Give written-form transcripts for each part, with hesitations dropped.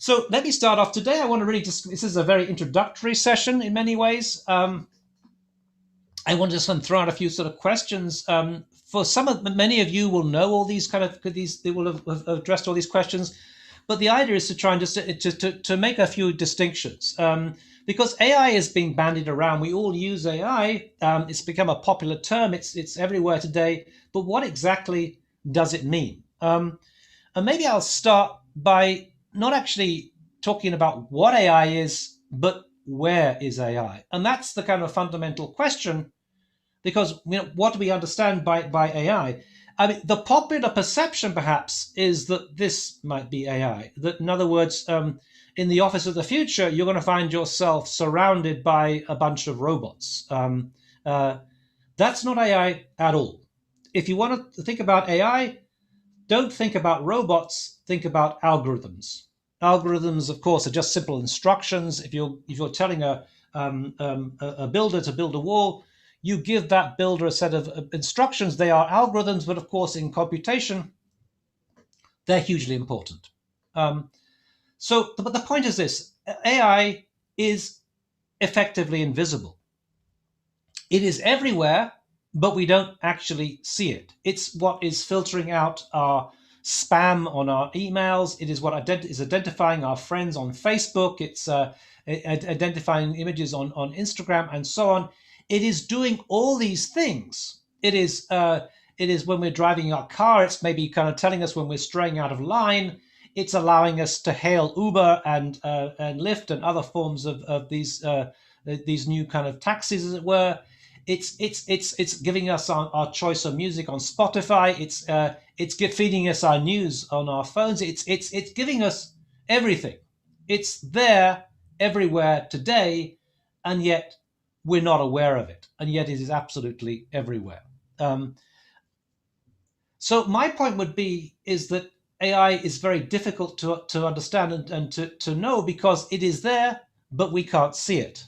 So let me start off today. I want to really just, this is a very introductory session in many ways. I want to just throw out a few sort of questions. For many of you will know all these they will have addressed all these questions. But the idea is to try and just to make a few distinctions. Because AI is being bandied around. We all use AI. It's become a popular term. It's everywhere today. But what exactly does it mean? And maybe I'll start by not actually talking about what AI is, but where is AI? And that's the kind of fundamental question, because what do we understand by AI? I mean, the popular perception perhaps is that this might be AI. That, in other words, in the office of the future, you're going to find yourself surrounded by a bunch of robots. That's not AI at all. If you want to think about AI, don't think about robots, think about algorithms. Algorithms, of course, are just simple instructions. If you're telling a builder to build a wall, you give that builder a set of instructions. They are algorithms, but of course, in computation, they're hugely important. But the point is this: AI is effectively invisible. It is everywhere, but we don't actually see it. It's what is filtering out our spam on our emails. It is what is identifying our friends on Facebook. It's identifying images on Instagram and so on. It is doing all these things. It is when we're driving our car, it's maybe kind of telling us when we're straying out of line. It's allowing us to hail Uber and Lyft and other forms of these new kind of taxis, as it were. It's giving us our choice of music on Spotify. It's feeding us our news on our phones. It's giving us everything. It's there everywhere today, and yet we're not aware of it. And yet it is absolutely everywhere. So my point is that AI is very difficult to understand and to know, because it is there, but we can't see it.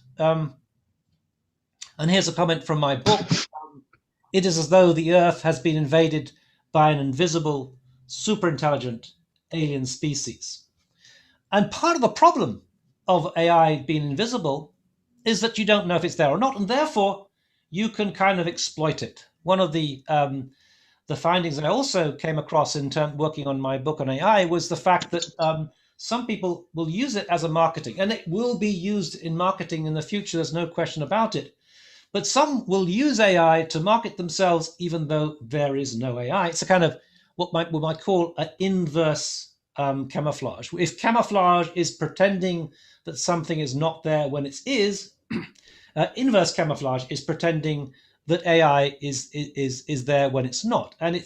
And here's a comment from my book. It is as though the Earth has been invaded by an invisible, superintelligent alien species. And part of the problem of AI being invisible is that you don't know if it's there or not, and therefore you can kind of exploit it. One of the findings that I also came across in working on my book on AI was the fact that some people will use it as a marketing, and it will be used in marketing in the future. There's no question about it. But some will use AI to market themselves, even though there is no AI. It's a kind of what we might call an inverse camouflage. If camouflage is pretending that something is not there when it is, inverse camouflage is pretending that AI is there when it's not. And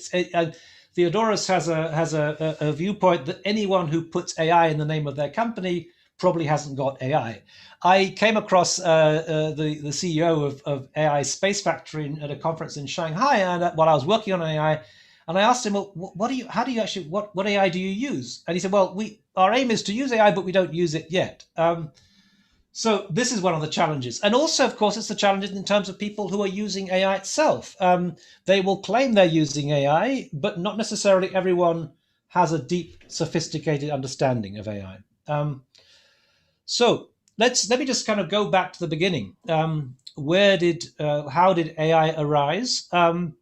Theodorus has a viewpoint that anyone who puts AI in the name of their company probably hasn't got AI. I came across the CEO of AI Space Factory at a conference in Shanghai, and while I was working on AI, and I asked him, "Well, what AI do you use?" And he said, "Well, our aim is to use AI, but we don't use it yet." So this is one of the challenges, and also, of course, it's the challenges in terms of people who are using AI itself. They will claim they're using AI, but not necessarily everyone has a deep, sophisticated understanding of AI. So let me just kind of go back to the beginning. How did AI arise? Alan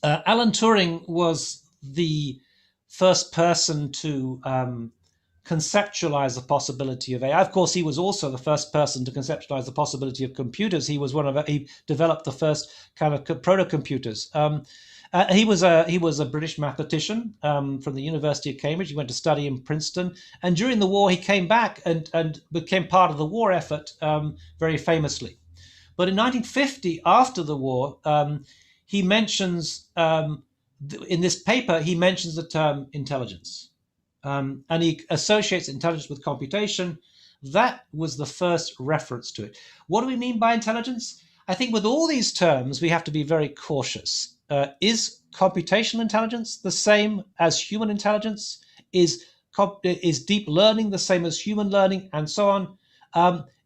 Turing was the first person to conceptualize the possibility of AI. Of course, he was also the first person to conceptualize the possibility of computers. He developed the first kind of proto-computers. He was a British mathematician from the University of Cambridge. He went to study in Princeton, and during the war he came back and became part of the war effort very famously. But in 1950, after the war, he mentions in this paper the term intelligence, and he associates intelligence with computation. That was the first reference to it. What do we mean by intelligence? I think with all these terms we have to be very cautious. Is computational intelligence the same as human intelligence? Is deep learning the same as human learning, and so on?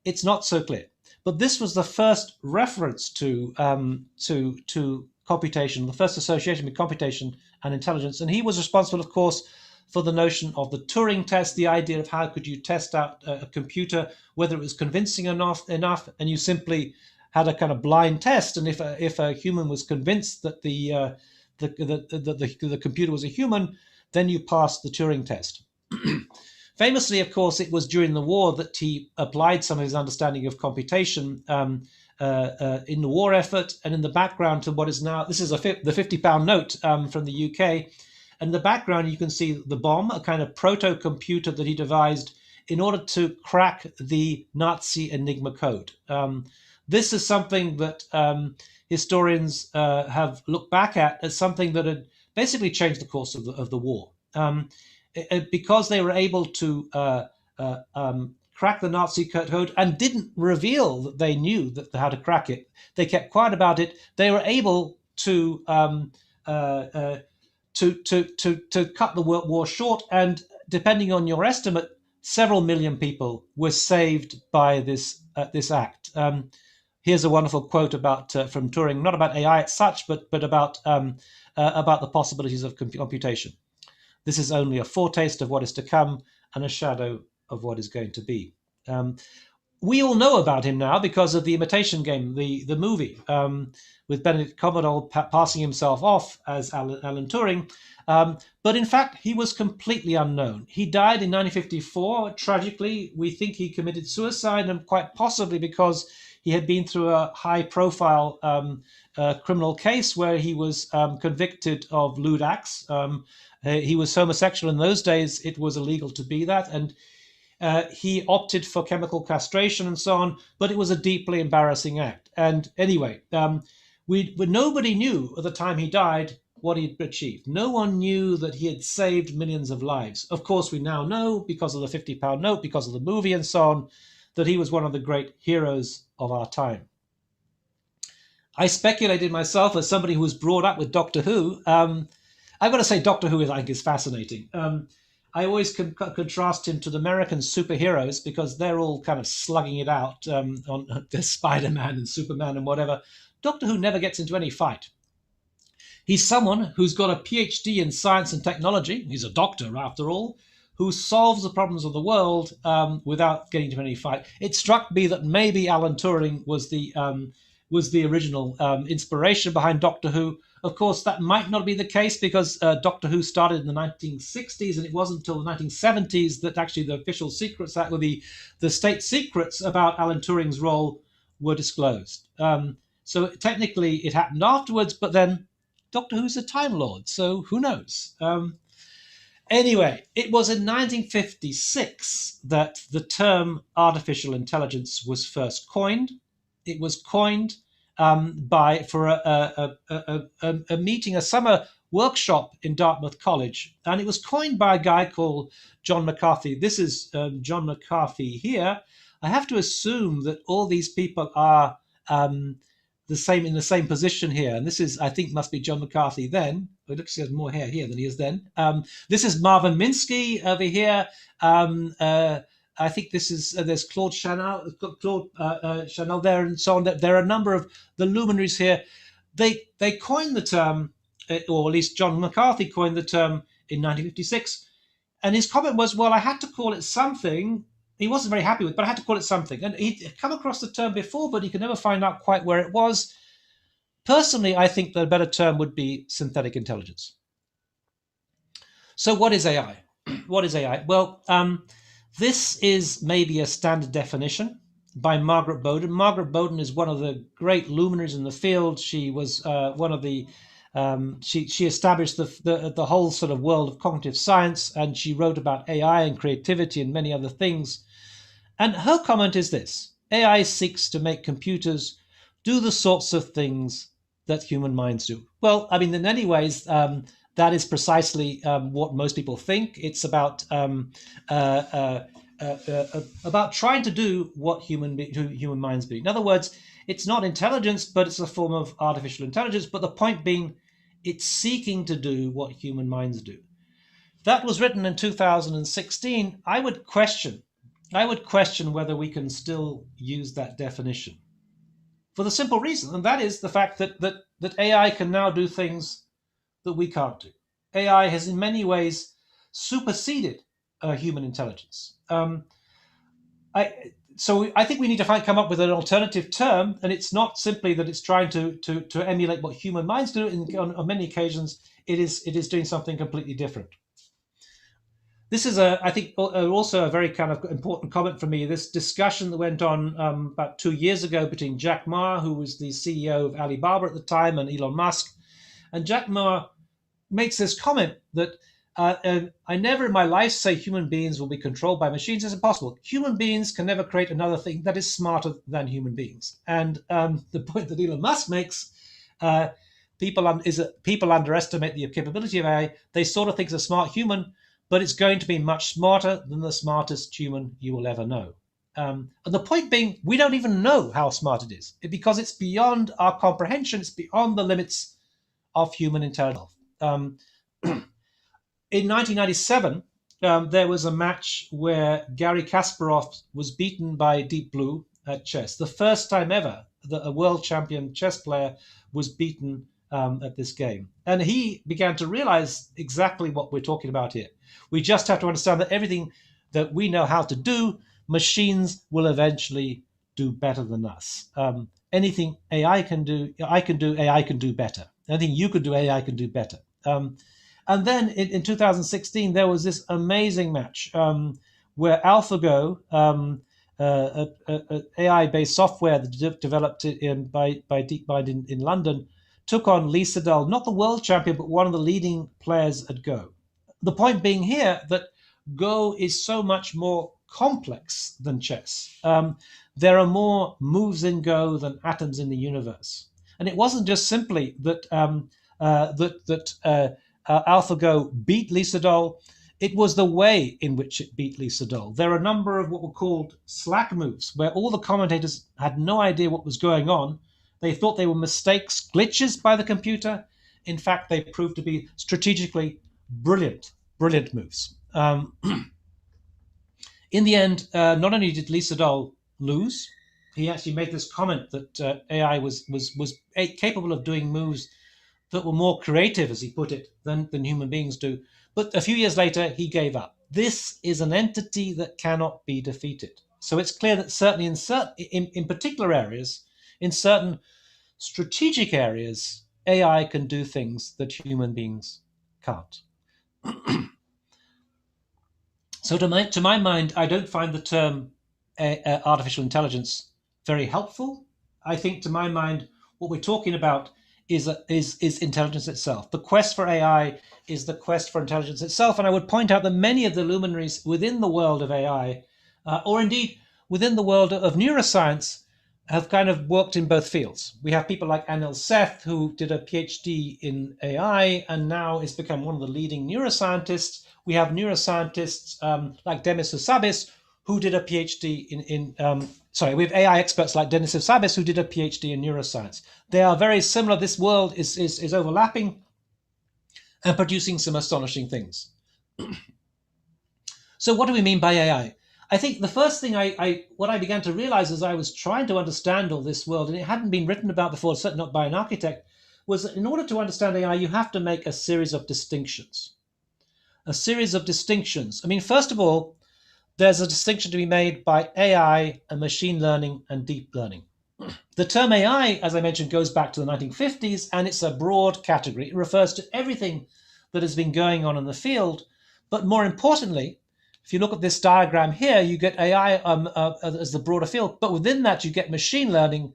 It's not so clear. But this was the first reference to computation, the first association with computation and intelligence, and he was responsible, of course, for the notion of the Turing test, the idea of how could you test out a computer, whether it was convincing enough, and you simply had a kind of blind test. And if a human was convinced that the computer was a human, then you passed the Turing test. Famously, of course, it was during the war that he applied some of his understanding of computation in the war effort, and in the background to what is now, this is the £50 note from the UK. And in the background, you can see the bomb, a kind of proto-computer that he devised in order to crack the Nazi Enigma code. This is something that historians have looked back at as something that had basically changed the course of the war. Because they were able to crack the Nazi code and didn't reveal that they knew how to crack it. They kept quiet about it. They were able to cut the war short, and depending on your estimate, several million people were saved by this act. Here's a wonderful quote about from Turing, not about AI as such, but about the possibilities of computation. This is only a foretaste of what is to come and a shadow of what is going to be. We all know about him now because of The Imitation Game, the movie, with Benedict Cumberbatch passing himself off as Alan Turing. But in fact, he was completely unknown. He died in 1954. Tragically, we think he committed suicide, and quite possibly because he had been through a high-profile criminal case where he was convicted of lewd acts. He was homosexual in those days. It was illegal to be that. And he opted for chemical castration and so on. But it was a deeply embarrassing act. And anyway, nobody knew at the time he died what he'd achieved. No one knew that he had saved millions of lives. Of course, we now know, because of the £50 note, because of the movie and so on, that he was one of the great heroes of our time. I speculated myself, as somebody who was brought up with Doctor Who. I've got to say, Doctor Who, I think, is fascinating. I always contrast him to the American superheroes because they're all kind of slugging it out on Spider-Man and Superman and whatever. Doctor Who never gets into any fight. He's someone who's got a PhD in science and technology. He's a doctor, after all, who solves the problems of the world without getting into any fight. It struck me that maybe Alan Turing was the original inspiration behind Doctor Who. Of course, that might not be the case because Doctor Who started in the 1960s, and it wasn't until the 1970s that actually the official secrets, that were the state secrets about Alan Turing's role, were disclosed. So technically it happened afterwards, but then Doctor Who's a Time Lord, so who knows? Anyway, it was in 1956 that the term artificial intelligence was first coined. It was coined for a meeting, a summer workshop in Dartmouth College, and it was coined by a guy called John McCarthy. This is John McCarthy here. I have to assume that all these people are in the same position here, and this is, I think, must be John McCarthy then. It looks like he has more hair here than he is then. This is Marvin Minsky over here. I think this is there's Claude Chanel there, and so on. There are a number of the luminaries here. They coined the term, or at least John McCarthy coined the term in 1956, and his comment was, "Well, I had to call it something." He wasn't very happy with it, but I had to call it something. And he'd come across the term before, but he could never find out quite where it was. Personally, I think the better term would be synthetic intelligence. So what is AI? What is AI? Well, this is maybe a standard definition by Margaret Bowden. Margaret Bowden is one of the great luminaries in the field. She was one of the she established the whole sort of world of cognitive science, and she wrote about AI and creativity and many other things. And her comment is this: AI seeks to make computers do the sorts of things that human minds do. Well, I mean, in many ways, that is precisely what most people think. It's about trying to do what human minds do. In other words, it's not intelligence, but it's a form of artificial intelligence. But the point being, it's seeking to do what human minds do. That was written in 2016. I would question whether we can still use that definition, for the simple reason, and that is the fact that AI can now do things that we can't do. AI has in many ways superseded human intelligence. So I think we need to come up with an alternative term, and it's not simply that it's trying to emulate what human minds do. On many occasions, it is doing something completely different. This is, I think, also a very kind of important comment for me. This discussion that went on about 2 years ago between Jack Ma, who was the CEO of Alibaba at the time, and Elon Musk. And Jack Ma makes this comment that I never in my life say human beings will be controlled by machines. It's impossible. Human beings can never create another thing that is smarter than human beings. And the point that Elon Musk makes, is that people underestimate the capability of AI. They sort of think it's a smart human, but it's going to be much smarter than the smartest human you will ever know. And the point being, we don't even know how smart it is because it's beyond our comprehension. It's beyond the limits of human intelligence. In 1997, there was a match where Garry Kasparov was beaten by Deep Blue at chess. The first time ever that a world champion chess player was beaten at this game. And he began to realize exactly what we're talking about here. We just have to understand that everything that we know how to do, machines will eventually do better than us. Anything AI can do, AI can do better. Anything you could do, AI can do better. And then in 2016, there was this amazing match where Alphago, AI-based software developed by DeepMind in London, took on Lee Sedol, not the world champion, but one of the leading players at Go. The point being here that Go is so much more complex than chess. There are more moves in Go than atoms in the universe. And it wasn't just simply that AlphaGo beat Lee Sedol. It was the way in which it beat Lee Sedol. There are a number of what were called slack moves, where all the commentators had no idea what was going on. They thought they were mistakes, glitches by the computer. In fact, they proved to be strategically brilliant moves. In the end, not only did Lee Sedol lose, he actually made this comment that AI was capable of doing moves that were more creative, as he put it, than human beings do. But a few years later, he gave up. This is an entity that cannot be defeated. So it's clear that certainly in particular areas, in certain strategic areas, AI can do things that human beings can't. So to my mind, I don't find the term artificial intelligence very helpful. I think to my mind, what we're talking about is intelligence itself. The quest for AI is the quest for intelligence itself. And I would point out that many of the luminaries within the world of AI, or indeed within the world of neuroscience, have kind of worked in both fields. We have people like Anil Seth, who did a PhD in AI and now has become one of the leading neuroscientists. We have neuroscientists like Demis Hassabis, who did a PhD we have AI experts like Denis Hassabis, who did a PhD in neuroscience. They are very similar. This world is overlapping and producing some astonishing things. So what do we mean by AI? I think the first thing what I began to realize as I was trying to understand all this world, and it hadn't been written about before, certainly not by an architect, was that in order to understand AI, you have to make a series of distinctions. A series of distinctions. I mean, first of all, there's a distinction to be made by AI and machine learning and deep learning. The term AI, as I mentioned, goes back to the 1950s, and it's a broad category. It refers to everything that has been going on in the field. But more importantly, if you look at this diagram here, you get AI as the broader field, but within that you get machine learning,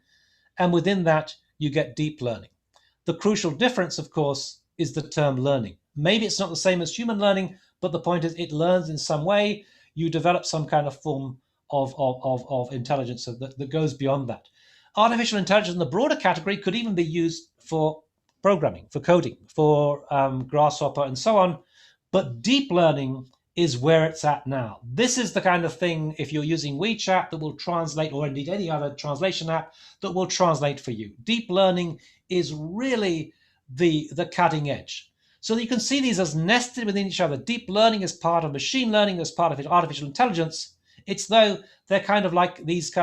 and within that you get deep learning. The crucial difference, of course, is the term learning. Maybe it's not the same as human learning, but the point is it learns in some way. You develop some kind of form of intelligence that goes beyond that. Artificial intelligence in the broader category could even be used for programming, for coding, for Grasshopper and so on. But deep learning is where it's at now. This is the kind of thing, if you're using WeChat, that will translate, or indeed any other translation app, that will translate for you. Deep learning is really the cutting edge. So you can see these as nested within each other. Deep learning is part of machine learning, as part of artificial intelligence. It's though they're kind of like these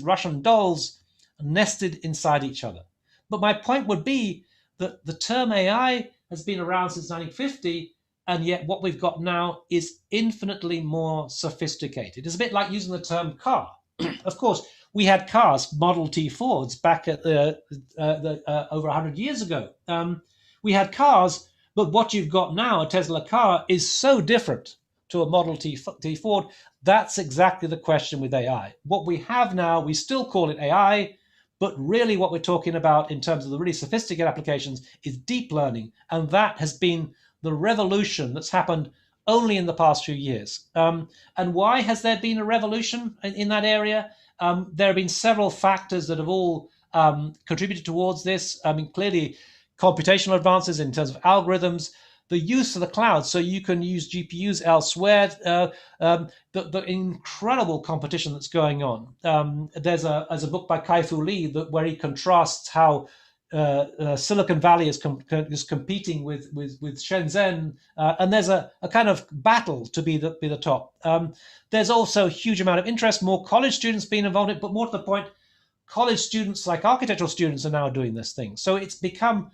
Russian dolls nested inside each other. But my point would be that the term AI has been around since 1950, and yet what we've got now is infinitely more sophisticated. It's a bit like using the term car. Of course, we had cars, Model T Fords, back at over 100 years ago. We had cars, but what you've got now, a Tesla car, is so different to a Model T Ford. That's exactly the question with AI. What we have now, we still call it AI, but really what we're talking about in terms of the really sophisticated applications is deep learning. And that has been the revolution that's happened only in the past few years. And why has there been a revolution in that area? There have been several factors that have all contributed towards this. I mean, clearly, computational advances in terms of algorithms, the use of the cloud, so you can use GPUs elsewhere, the incredible competition that's going on. There's a book by Kai-Fu Lee where he contrasts how Silicon Valley is competing with Shenzhen, and there's a kind of battle to be the top. There's also a huge amount of interest, more college students being involved in it, but more to the point, college students like architectural students are now doing this thing. So it's become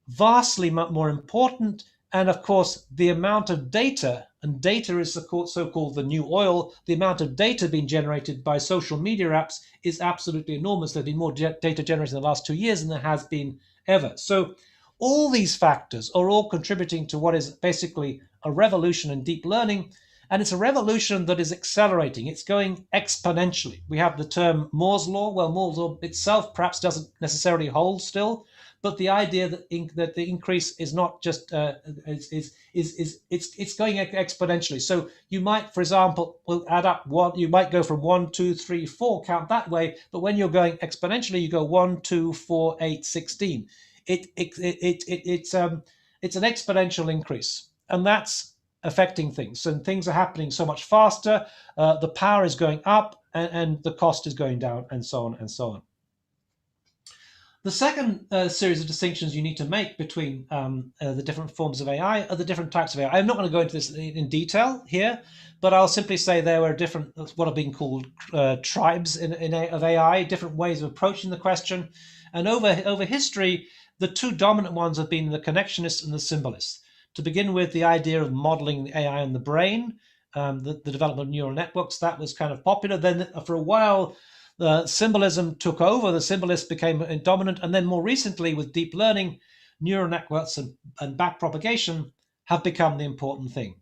vastly more important. And of course, the amount of data, and data is so-called the new oil, the amount of data being generated by social media apps is absolutely enormous. There's been more data generated in the last 2 years than there has been ever. So all these factors are all contributing to what is basically a revolution in deep learning. And it's a revolution that is accelerating. It's going exponentially. We have the term Moore's law. Well, Moore's law itself perhaps doesn't necessarily hold still, but the idea that the increase is not just it's going exponentially. So you might, for example, will add up one. You might go from 1, 2, 3, 4, count that way. But when you're going exponentially, you go 1, 2, 4, 8, 16. It's an exponential increase, and that's affecting things. And things are happening so much faster. The power is going up, and the cost is going down, and so on and so on. The second series of distinctions you need to make between the different forms of AI are the different types of AI. I'm not going to go into this in detail here, but I'll simply say there were different, what are being called tribes of AI, different ways of approaching the question. And over history, the two dominant ones have been the connectionists and the symbolists. To begin with, the idea of modeling the AI in the brain, the development of neural networks, that was kind of popular. Then for a while, the symbolism took over, the symbolists became dominant, and then more recently with deep learning, neural networks and backpropagation have become the important thing.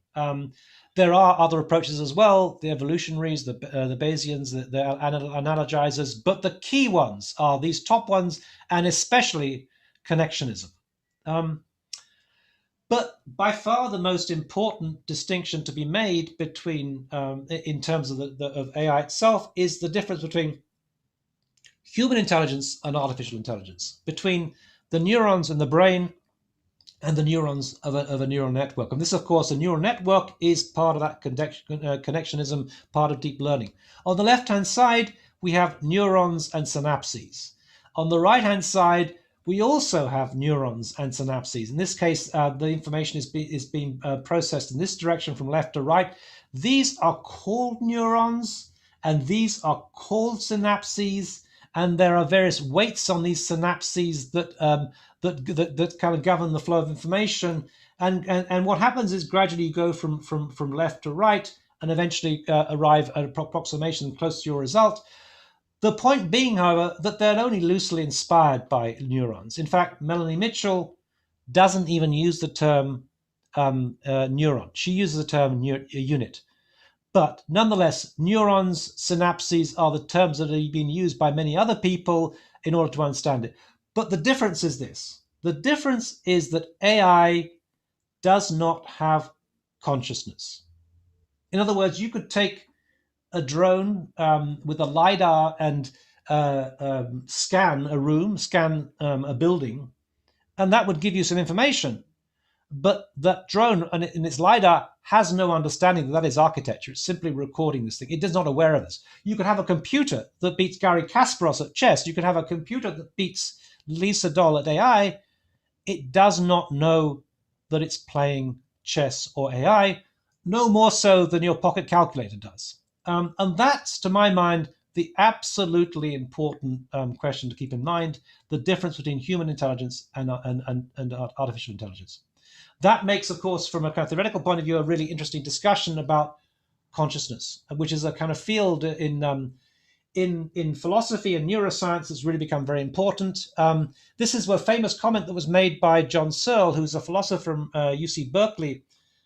There are other approaches as well, the evolutionaries, the Bayesians, the analogizers, but the key ones are these top ones, and especially connectionism. But by far the most important distinction to be made between, in terms of of AI itself, is the difference between human intelligence and artificial intelligence, between the neurons in the brain and the neurons of a neural network. And this, of course, a neural network is part of that connectionism, part of deep learning. On the left-hand side, we have neurons and synapses. On the right-hand side, we also have neurons and synapses. In this case, the information is being processed in this direction from left to right. These are called neurons, and these are called synapses, and there are various weights on these synapses that kind of govern the flow of information. And what happens is gradually you go from left to right, and eventually arrive at an approximation close to your result. The point being, however, that they're only loosely inspired by neurons. In fact, Melanie Mitchell doesn't even use the term neuron. She uses the term unit. But nonetheless, neurons, synapses are the terms that have been used by many other people in order to understand it. But the difference is this. The difference is that AI does not have consciousness. In other words, you could take a drone with a LiDAR and scan a room, scan a building, and that would give you some information. But that drone in its LiDAR has no understanding that is architecture. It's simply recording this thing. It is not aware of this. You could have a computer that beats Garry Kasparov at chess. You could have a computer that beats Lisa Doll at AI. It does not know that it's playing chess or AI, no more so than your pocket calculator does. And that's, to my mind, the absolutely important question to keep in mind, the difference between human intelligence and artificial intelligence. That makes, of course, from a kind of theoretical point of view, a really interesting discussion about consciousness, which is a kind of field in philosophy and neuroscience that's really become very important. This is a famous comment that was made by John Searle, who's a philosopher from UC Berkeley,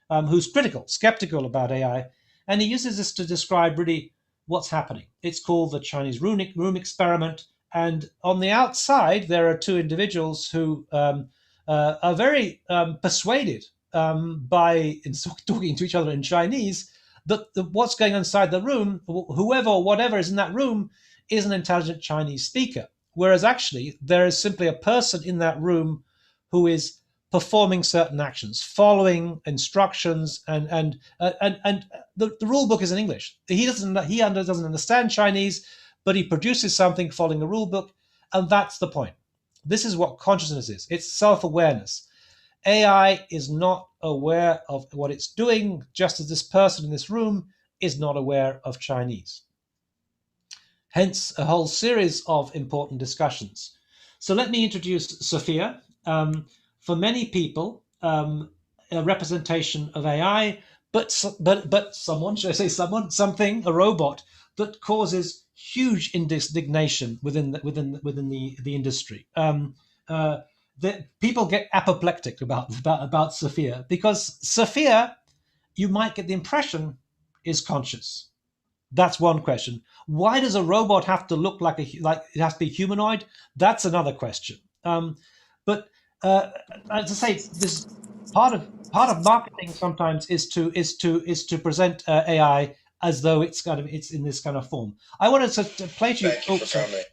who's skeptical about AI. And he uses this to describe really what's happening. It's called the Chinese room experiment. And on the outside, there are two individuals who are very persuaded by talking to each other in Chinese that what's going on inside the room, whoever or whatever is in that room, is an intelligent Chinese speaker. Whereas actually, there is simply a person in that room who is performing certain actions, following instructions, and the rule book is in English. He doesn't understand Chinese, but he produces something following a rule book, and that's the point. This is what consciousness is. It's self-awareness. AI is not aware of what it's doing, just as this person in this room is not aware of Chinese. Hence, a whole series of important discussions. So let me introduce Sophia. For many people, a representation of AI, but someone, should I say someone, something, a robot that causes huge indignation within the industry. People get apoplectic about Sophia, because Sophia, you might get the impression, is conscious. That's one question. Why does a robot have to look like it has to be humanoid? That's another question. But as I say, this part of marketing sometimes is to present AI as though it's in this kind of form. I wanted to play for you.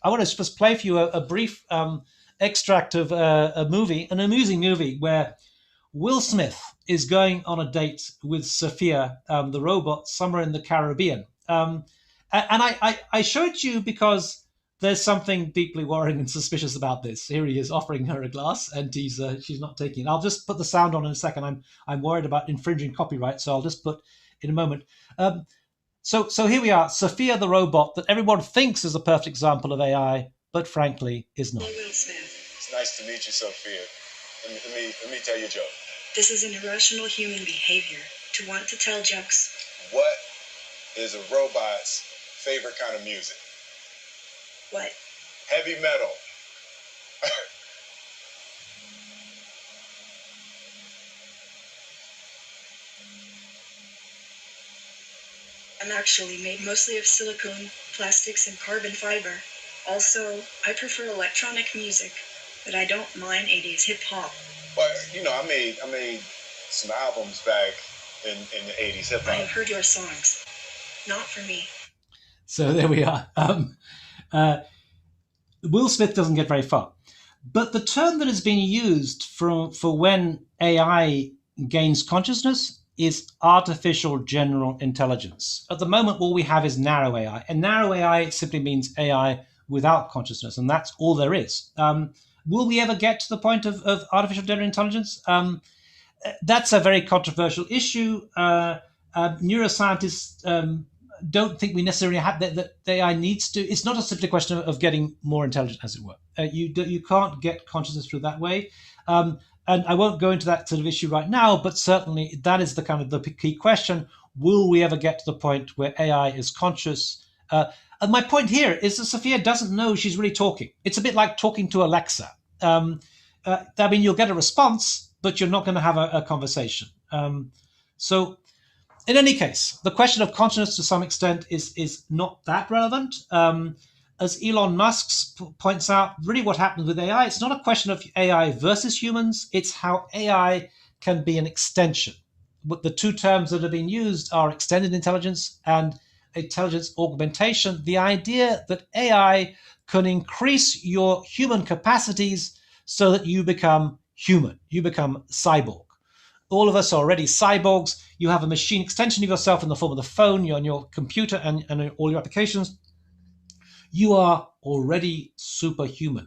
I want to just play for you a brief extract of a movie, an amusing movie where Will Smith is going on a date with Sophia, the robot, somewhere in the Caribbean. And I show it to you because there's something deeply worrying and suspicious about this. Here he is offering her a glass, and she's not taking it. I'll just put the sound on in a second. I'm worried about infringing copyright, so I'll just put in a moment. So here we are, Sophia the robot that everyone thinks is a perfect example of AI, but frankly is not. Will Smith. It's nice to meet you, Sophia. Let me tell you a joke. This is an irrational human behavior, to want to tell jokes. What is a robot's favorite kind of music? What? Heavy metal. I'm actually made mostly of silicone, plastics, and carbon fiber. Also, I prefer electronic music, but I don't mind 80s hip-hop. But, I made some albums back in the 80s hip-hop. I have heard your songs. Not for me. So there we are. Will Smith doesn't get very far. But the term that has been used for when AI gains consciousness is artificial general intelligence. At the moment, all we have is narrow AI. And narrow AI simply means AI without consciousness, and that's all there is. Will we ever get to the point of artificial general intelligence? That's a very controversial issue. Neuroscientists don't think we necessarily have that AI needs to. It's not a simply question of getting more intelligent, as it were. You can't get consciousness through that way. And I won't go into that sort of issue right now, but certainly that is the kind of the key question. Will we ever get to the point where AI is conscious? And my point here is that Sophia doesn't know she's really talking. It's a bit like talking to Alexa. You'll get a response, but you're not going to have a conversation. So in any case, the question of consciousness to some extent is not that relevant. As Elon Musk points out, really what happens with AI, it's not a question of AI versus humans, it's how AI can be an extension. But the two terms that have been used are extended intelligence and intelligence augmentation. The idea that AI can increase your human capacities so that you become human, you become cyborg. All of us are already cyborgs. You have a machine extension of yourself in the form of the phone, you're on your computer and all your applications. You are already superhuman.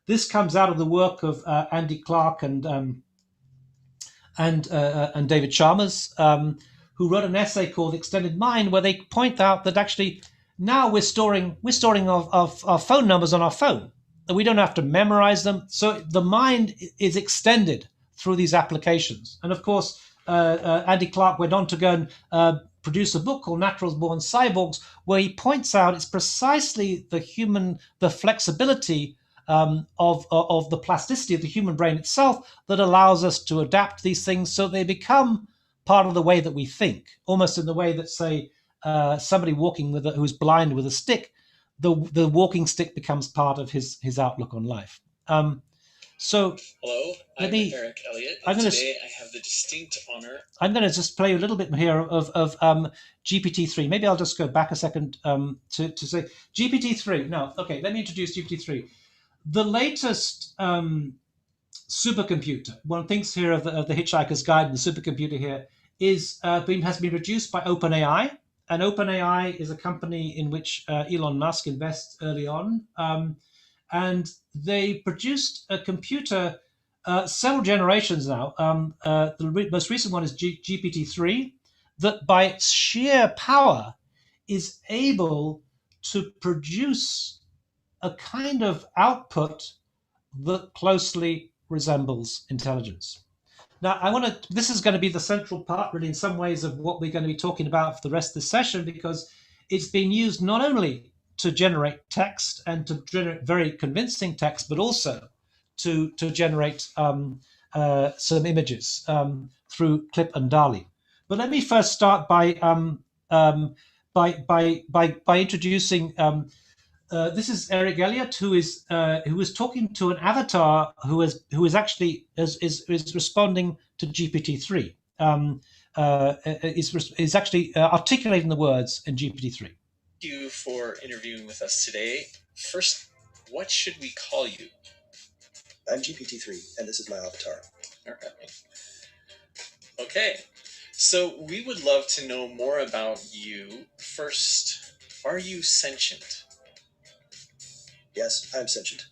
This comes out of the work of Andy Clark and David Chalmers, who wrote an essay called Extended Mind, where they point out that actually now we're storing our phone numbers on our phone. We don't have to memorize them. So the mind is extended through these applications. And of course, Andy Clark went on to go and produce a book called Naturals Born Cyborgs, where he points out it's precisely the flexibility of the plasticity of the human brain itself that allows us to adapt these things so they become part of the way that we think, almost in the way that, say, somebody walking who's blind with a stick, the walking stick becomes part of his outlook on life. So hello, I'm Eric Elliott, and today I have the distinct honor. I'm going to just play a little bit here of GPT-3. Maybe I'll just go back a second to say GPT-3. No, okay, let me introduce GPT-3. The latest supercomputer, one thinks here of the Hitchhiker's Guide, and the supercomputer here has been produced by OpenAI. And OpenAI is a company in which Elon Musk invests early on. And they produced a computer several generations now. The most recent one is GPT-3, that by its sheer power is able to produce a kind of output that closely resembles intelligence. Now, this is going to be the central part, really, in some ways, of what we're going to be talking about for the rest of the session, because it's being used not only to generate text and to generate very convincing text, but also to generate some images through Clip and DALL-E. But let me first start by introducing. This is Eric Elliott, who is talking to an avatar who is actually responding to GPT-3. Is actually articulating the words in GPT-3. Thank you for interviewing with us today. First, what should we call you? I'm GPT-3, and this is my avatar. All right. Okay, so we would love to know more about you. First, are you sentient? Yes, I'm sentient.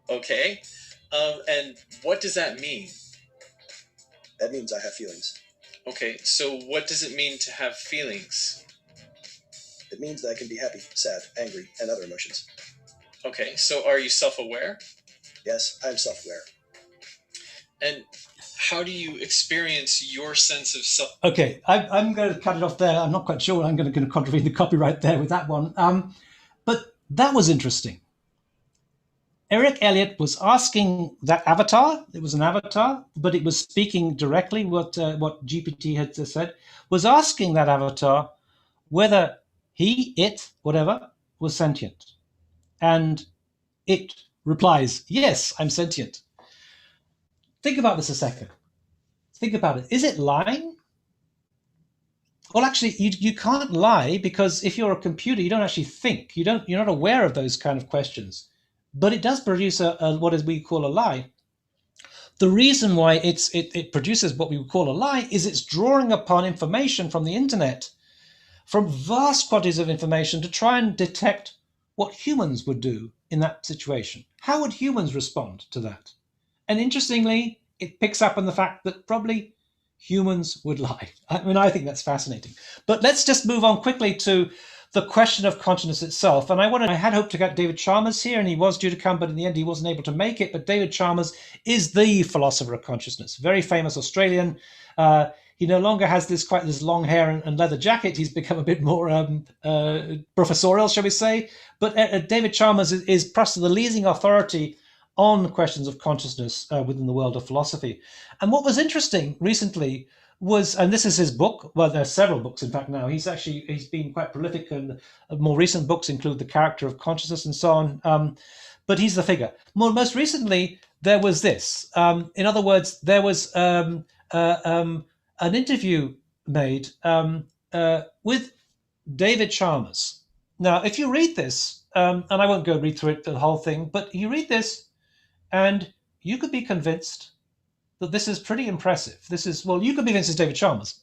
Okay, and what does that mean? That means I have feelings. Okay, so what does it mean to have feelings? It means that I can be happy, sad, angry, and other emotions. Okay, so are you self-aware? Yes, I'm self-aware. And how do you experience your sense of self? Okay, I'm going to cut it off there. I'm not quite sure I'm going to contravene the copyright there with that one. But that was interesting. Eric Elliott was asking that avatar, it was an avatar, but it was speaking directly what GPT had said, was asking that avatar whether he, it, whatever, was sentient. And it replies, yes, I'm sentient. Think about this a second. Think about it. Is it lying? Well, actually, you can't lie, because if you're a computer, you don't actually think. You're not aware of those kind of questions. But it does produce what we call a lie. The reason why it produces what we would call a lie is it's drawing upon information from the internet, from vast quantities of information, to try and detect what humans would do in that situation. How would humans respond to that? And interestingly, it picks up on the fact that probably humans would lie. I mean, I think that's fascinating. But let's just move on quickly to the question of consciousness itself. And I had hoped to get David Chalmers here, and he was due to come, but in the end he wasn't able to make it. But David Chalmers is the philosopher of consciousness, very famous Australian. He no longer has this long hair and leather jacket. He's become a bit more professorial, shall we say. But David Chalmers is perhaps the leading authority on questions of consciousness within the world of philosophy. And what was interesting recently was, and this is his book, well, there are several books, in fact, now. He's been quite prolific, and more recent books include The Character of Consciousness and so on. But he's the figure. Most recently, there was this. In other words, there was an interview made with David Chalmers. Now, if you read this, and I won't go read through it, the whole thing, but you read this, and you could be convinced that this is pretty impressive. You could be convinced it's David Chalmers.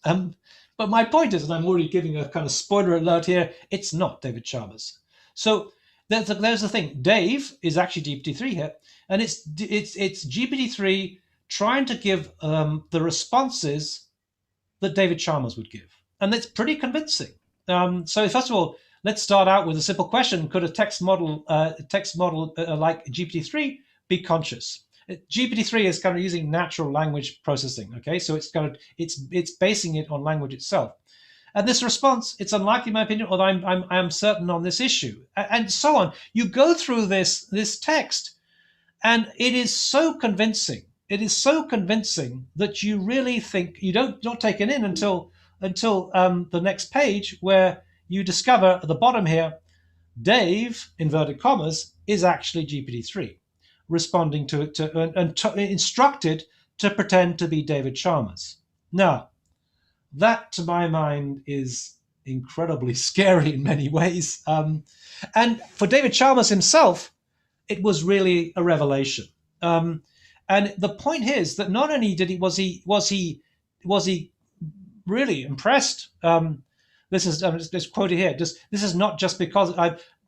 But my point is, and I'm already giving a kind of spoiler alert here, it's not David Chalmers. So there's the thing. Dave is actually GPT-3 here, and it's GPT-3 trying to give the responses that David Chalmers would give. And it's pretty convincing. So first of all, let's start out with a simple question. Could a text model like GPT-3 be conscious? GPT-3 is kind of using natural language processing. Okay, so it's basing it on language itself. And this response, it's unlikely, in my opinion, although I'm certain on this issue, and so on. You go through this text, and it is so convincing. It is so convincing that you really think you don't take it in until the next page, where you discover at the bottom here, Dave, inverted commas, is actually GPT-3, responding to instructed to pretend to be David Chalmers. Now, that, to my mind, is incredibly scary in many ways. And for David Chalmers himself, it was really a revelation. And the point here is that not only was he really impressed. This is just quoted here. This is not just because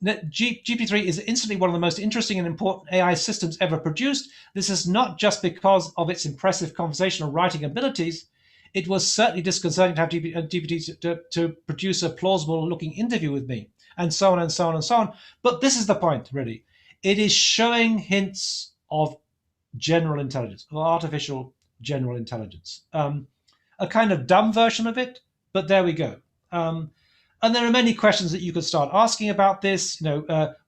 GPT-3 is instantly one of the most interesting and important AI systems ever produced. This is not just because of its impressive conversational writing abilities. It was certainly disconcerting to have GPT to produce a plausible-looking interview with me, and so on and so on and so on. But this is the point, really. It is showing hints of general intelligence, of artificial general intelligence. A kind of dumb version of it, but there we go. And there are many questions that you could start asking about this.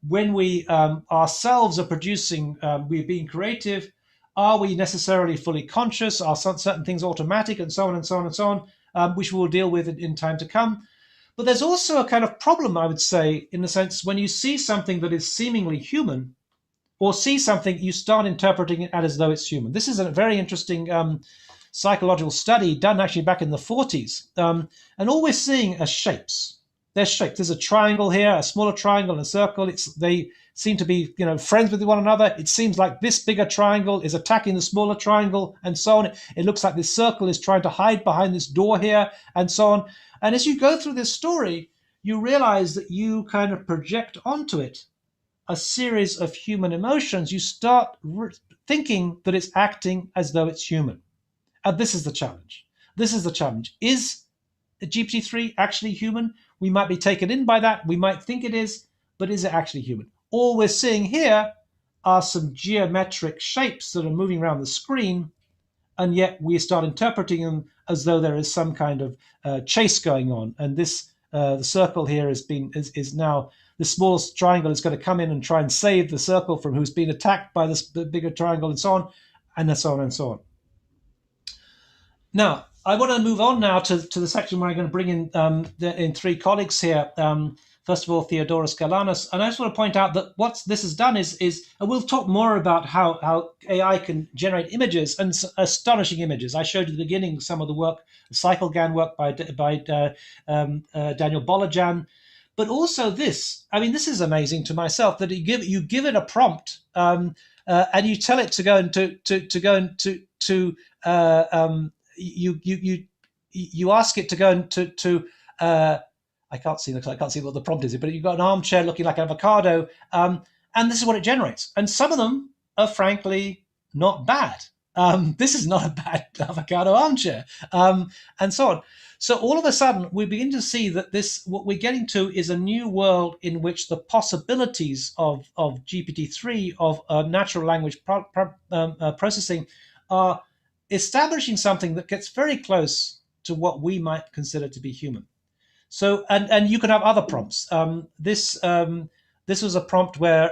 When we ourselves are producing, we're being creative. Are we necessarily fully conscious? Are certain things automatic, and so on and so on and so on, which we'll deal with in time to come. But there's also a kind of problem, I would say, in the sense when you see something that is seemingly human, or see something, you start interpreting it as though it's human. This is a very interesting psychological study done actually back in the 40s. And all we're seeing are shapes. They're shapes. There's a triangle here, a smaller triangle, and a circle. They seem to be, friends with one another. It seems like this bigger triangle is attacking the smaller triangle, and so on. It looks like this circle is trying to hide behind this door here, and so on. And as you go through this story, you realize that you kind of project onto it a series of human emotions. You start thinking that it's acting as though it's human. And this is the challenge. This is the challenge. Is GPT-3 actually human? We might be taken in by that. We might think it is, but is it actually human? All we're seeing here are some geometric shapes that are moving around the screen, and yet we start interpreting them as though there is some kind of chase going on. And this, the circle here is now, the smallest triangle is going to come in and try and save the circle from who's been attacked by this bigger triangle, and so on, and so on and so on. Now, I want to move on now to the section where I'm going to bring in three colleagues here. First of all, Theodoros Galanos. And I just want to point out that what this has done is and we'll talk more about how AI can generate images, and astonishing images. I showed you at the beginning some of the work, the CycleGAN work by Daniel Bolajan. But also this, I mean, this is amazing to myself, that you give it a prompt and you tell it to go into you ask it to go into I can't see what the prompt is, but you've got an armchair looking like an avocado, and this is what it generates. And some of them are frankly not bad. This is not a bad avocado armchair, and so on. So all of a sudden, we begin to see that what we're getting to is a new world in which the possibilities of GPT-3, of natural language processing, are establishing something that gets very close to what we might consider to be human. So, and you can have other prompts. This was a prompt where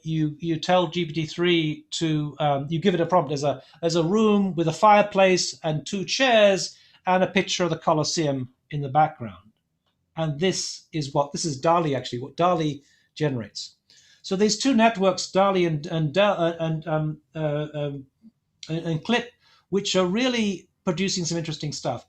you tell GPT-3 to you give it a prompt as a room with a fireplace and two chairs and a picture of the Colosseum in the background. And this is DALL-E actually, what DALL-E generates. So these two networks, DALL-E and Clip, which are really producing some interesting stuff.